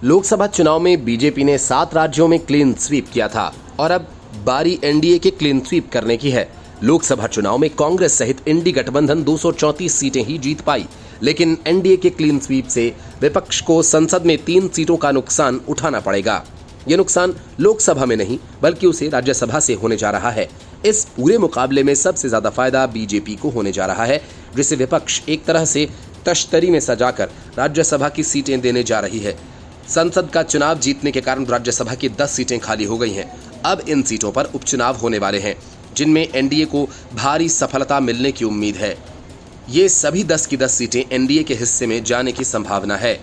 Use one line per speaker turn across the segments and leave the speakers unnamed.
लोकसभा चुनाव में बीजेपी ने 7 राज्यों में क्लीन स्वीप किया था और अब बारी एनडीए के क्लीन स्वीप करने की है। लोकसभा चुनाव में कांग्रेस सहित इंडी गठबंधन 234 सीटें ही जीत पाई, लेकिन एनडीए के क्लीन स्वीप से विपक्ष को संसद में 3 सीटों का नुकसान उठाना पड़ेगा। ये नुकसान लोकसभा में नहीं बल्कि उसे राज्यसभा से होने जा रहा है। इस पूरे मुकाबले में सबसे ज्यादा फायदा बीजेपी को होने जा रहा है, जिसे विपक्ष एक तरह से तश्तरी में सजाकर राज्यसभा की सीटें देने जा रही है। संसद का चुनाव जीतने के कारण राज्यसभा की 10 सीटें खाली हो गई हैं। अब इन सीटों पर उपचुनाव होने वाले हैं, जिनमें एनडीए को भारी सफलता मिलने की उम्मीद है। ये सभी 10 की 10 सीटें एनडीए के हिस्से में जाने की संभावना है,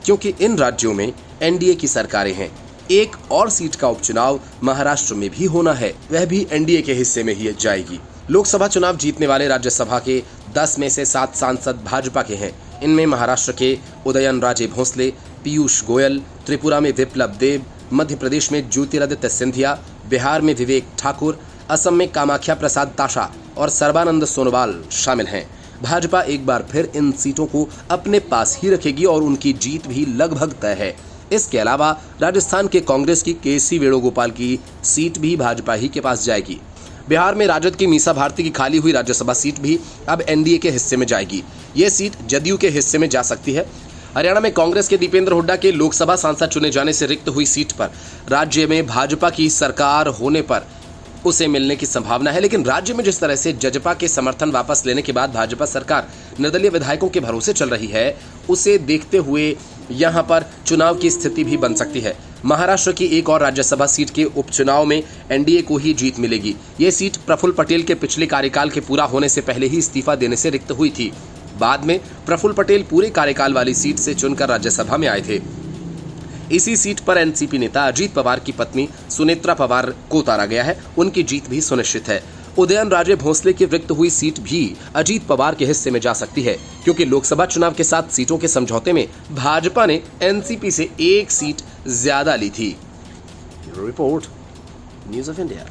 क्योंकि इन राज्यों में एनडीए की सरकारें हैं। एक और सीट का उपचुनाव महाराष्ट्र में भी होना है, वह भी एनडीए के हिस्से में ही जाएगी। लोकसभा चुनाव जीतने वाले राज्यसभा के 10 में से 7 सांसद भाजपा के हैं। इनमें महाराष्ट्र के उदयनराजे भोसले, पीयूष गोयल, त्रिपुरा में विप्लव देब, मध्य प्रदेश में ज्योतिरादित्य सिंधिया, बिहार में विवेक ठाकुर, असम में कामाख्या प्रसाद ताशा और सर्बानंद सोनोवाल शामिल हैं। भाजपा एक बार फिर इन सीटों को अपने पास ही रखेगी और उनकी जीत भी लगभग तय है। इसके अलावा राजस्थान के कांग्रेस की केसी वेणुगोपाल की सीट भी भाजपा ही के पास जाएगी। बिहार में राजद की मीसा भारती की खाली हुई राज्यसभा सीट भी अब एनडीए के हिस्से में जाएगी। ये सीट जदयू के हिस्से में जा सकती है। हरियाणा में कांग्रेस के दीपेंद्र हुड्डा के लोकसभा सांसद चुने जाने से रिक्त हुई सीट पर राज्य में भाजपा की सरकार होने पर उसे मिलने की संभावना है, लेकिन राज्य में जिस तरह से जजपा के समर्थन वापस लेने के बाद भाजपा सरकार निर्दलीय विधायकों के भरोसे चल रही है, उसे देखते हुए यहां पर चुनाव की स्थिति भी बन सकती है। महाराष्ट्र की एक और राज्यसभा सीट के उपचुनाव में एनडीए को ही जीत मिलेगी। ये सीट प्रफुल्ल पटेल के पिछले कार्यकाल के पूरा होने से पहले ही इस्तीफा देने से रिक्त हुई थी। बाद में प्रफुल्ल पटेल पूरे कार्यकाल वाली सीट से चुनकर राज्यसभा में आए थे। इसी सीट पर एनसीपी नेता अजीत पवार की पत्नी सुनेत्रा पवार को उतारा गया है। उनकी जीत भी सुनिश्चित है। उदयनराजे भोसले की रिक्त हुई सीट भी अजीत पवार के हिस्से में जा सकती है, क्योंकि लोकसभा चुनाव के 7 सीटों के समझौते में भाजपा ने एनसीपी से 1 सीट ज्यादा ली थी। Report news of India.